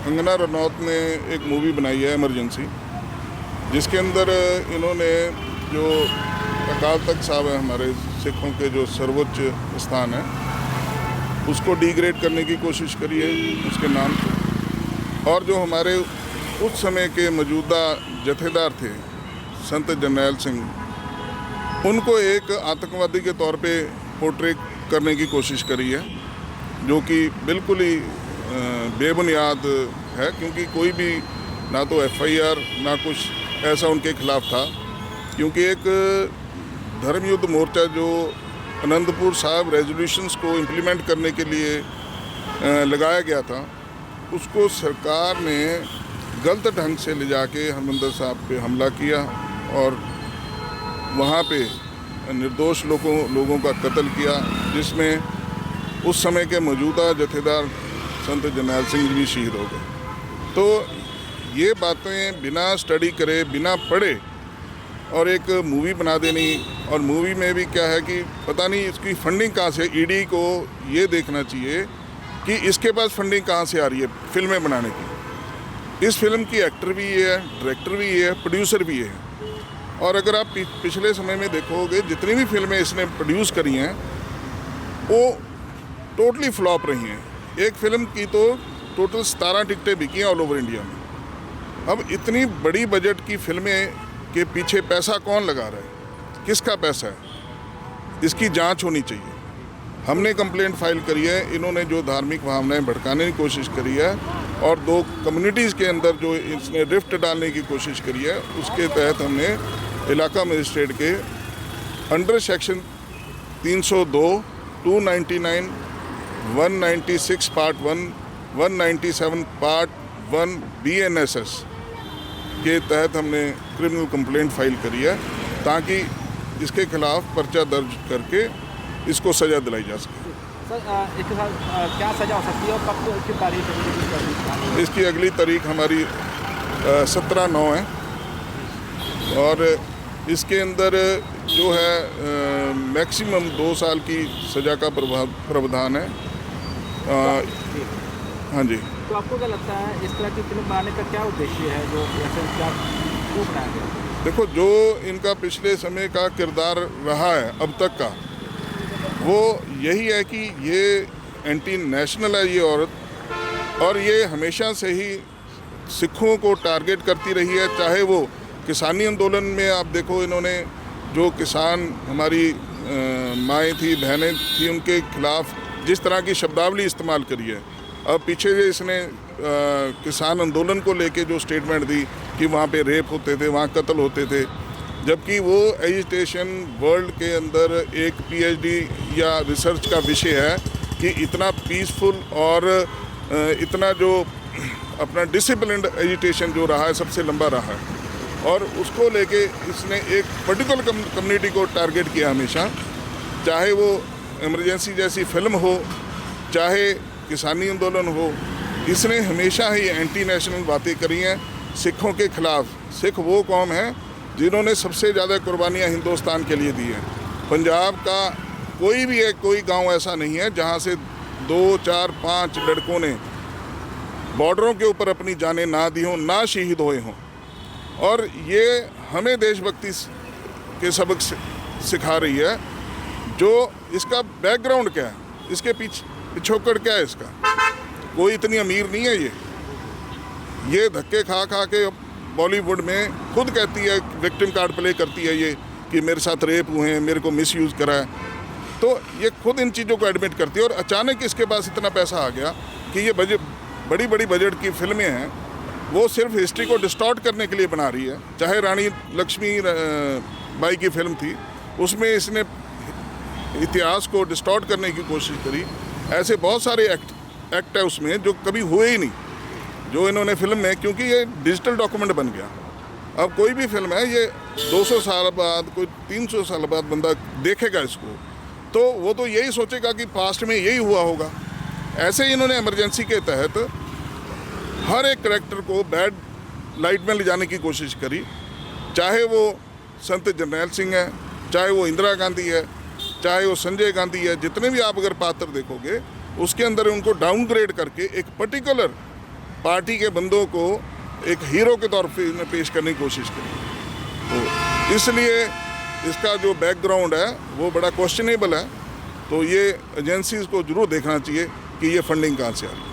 कंगना रनौत ने एक मूवी बनाई है इमरजेंसी, जिसके अंदर इन्होंने जो अकाल तख्त साहब है हमारे सिखों के जो सर्वोच्च स्थान है उसको डिग्रेड करने की कोशिश करी है उसके नाम पे। और जो हमारे उस समय के मौजूदा जथेदार थे संत जरनैल सिंह, उनको एक आतंकवादी के तौर पे पोर्ट्रे करने की कोशिश करी है, जो कि बिल्कुल ही बेबुनियाद है, क्योंकि कोई भी ना तो एफआईआर ना कुछ ऐसा उनके खिलाफ था। क्योंकि एक धर्म युद्ध मोर्चा जो आनंदपुर साहब रेजोल्यूशंस को इम्प्लीमेंट करने के लिए लगाया गया था, उसको सरकार ने गलत ढंग से ले जाके हरमंदिर साहब पे हमला किया और वहाँ पे निर्दोष लोगों का कत्ल किया, जिसमें उस समय के मौजूदा जथेदार संत जरनैल सिंह भी शहीद हो गए। तो ये बातें बिना स्टडी करे, बिना पढ़े और एक मूवी बना देनी, और मूवी में भी क्या है कि पता नहीं इसकी फंडिंग कहाँ से, ईडी को ये देखना चाहिए कि इसके पास फंडिंग कहाँ से आ रही है फिल्में बनाने की। इस फिल्म की एक्टर भी ये है, डायरेक्टर भी ये है, प्रोड्यूसर भी ये है। और अगर आप पिछले समय में देखोगे जितनी भी फिल्में इसने प्रोड्यूस करी हैं वो टोटली फ्लॉप रही हैं। एक फिल्म की तो टोटल 17 टिकटें बिकी हैं ऑल ओवर इंडिया में। अब इतनी बड़ी बजट की फिल्में के पीछे पैसा कौन लगा रहा है, किसका पैसा है, इसकी जांच होनी चाहिए। हमने कंप्लेंट फाइल करी है, इन्होंने जो धार्मिक भावनाएं भड़काने की कोशिश करी है और दो कम्युनिटीज़ के अंदर जो इसने रिफ्ट डालने की कोशिश करी है, उसके तहत हमने इलाका मजिस्ट्रेट के under section 302, 299, 196 part 1, 197 part 1 BNSS के तहत हमने क्रिमिनल कंप्लेंट फाइल करी है, ताकि इसके खिलाफ पर्चा दर्ज करके इसको सज़ा दिलाई जा सके। सर इसके साथ क्या सज़ा हो सकती है और कब की तारीख है? इसकी अगली तारीख हमारी 17/9 है और इसके अंदर जो है मैक्सिमम 2 साल की सज़ा का प्रावधान है। हाँ जी। तो आपको क्या लगता है इस तरह की फिल्म बनाने का क्या उद्देश्य है, जो ऐसे क्या क्यों बनाया गया? देखो, जो इनका पिछले समय का किरदार रहा है अब तक का, वो यही है कि ये एंटी नेशनल है ये औरत, और ये हमेशा से ही सिखों को टारगेट करती रही है। चाहे वो किसानी आंदोलन में आप देखो, इन्होंने जो किसान हमारी माएँ थी, बहनें थी, उनके खिलाफ जिस तरह की शब्दावली इस्तेमाल करी है। अब पीछे जो इसने किसान आंदोलन को लेके जो स्टेटमेंट दी कि वहाँ पे रेप होते थे, वहाँ कत्ल होते थे, जबकि वो एजिटेशन वर्ल्ड के अंदर एक PhD या रिसर्च का विषय है कि इतना पीसफुल और इतना जो अपना डिसिप्लिन्ड एजिटेशन जो रहा है सबसे लंबा रहा है, और उसको लेके इसने एक पर्टिकुलर कम्युनिटी को टारगेट किया हमेशा। चाहे वो इमरजेंसी जैसी फिल्म हो, चाहे किसानी आंदोलन हो, इसने हमेशा ही एंटी नेशनल बातें करी हैं सिखों के खिलाफ। सिख वो कौम है जिन्होंने सबसे ज़्यादा कुर्बानियाँ हिंदुस्तान के लिए दी हैं। पंजाब का कोई गांव ऐसा नहीं है जहां से 2, 4, 5 लड़कों ने बॉर्डरों के ऊपर अपनी जानें ना दी हों, ना शहीद हुए हों। और ये हमें देशभक्ति के सबक सिखा रही है। जो इसका बैकग्राउंड क्या है, इसके पिछोकड़ क्या है इसका, कोई इतनी अमीर नहीं है ये धक्के खा के बॉलीवुड में खुद कहती है, विक्टिम कार्ड प्ले करती है ये कि मेरे साथ रेप हुए हैं, मेरे को मिसयूज़ करा है। तो ये खुद इन चीज़ों को एडमिट करती है, और अचानक इसके पास इतना पैसा आ गया कि ये बड़ी बजट की फिल्में हैं, वो सिर्फ हिस्ट्री को डिस्टॉर्ट करने के लिए बना रही है। चाहे रानी लक्ष्मी बाई की फिल्म थी, उसमें इसने इतिहास को डिस्टॉर्ट करने की कोशिश करी। ऐसे बहुत सारे एक्ट है उसमें जो कभी हुए ही नहीं, जो इन्होंने फिल्म में, क्योंकि ये डिजिटल डॉक्यूमेंट बन गया। अब कोई भी फिल्म है, ये 200 साल बाद, कोई 300 साल बाद बंदा देखेगा इसको, तो वो तो यही सोचेगा कि पास्ट में यही हुआ होगा। ऐसे ही इन्होंने इमरजेंसी के तहत हर एक करैक्टर को बैड लाइट में ले जाने की कोशिश करी। चाहे वो संत जरनैल सिंह है, चाहे वो इंदिरा गांधी है, चाहे वो संजय गांधी है, जितने भी आप अगर पात्र देखोगे उसके अंदर उनको डाउनग्रेड करके एक पर्टिकुलर पार्टी के बंदों को एक हीरो के तौर पे इन्हें पेश करने की कोशिश करी। तो इसलिए इसका जो बैकग्राउंड है वो बड़ा क्वेश्चनेबल है। तो ये एजेंसीज़ को जरूर देखना चाहिए कि ये फंडिंग कहाँ से आ रही है।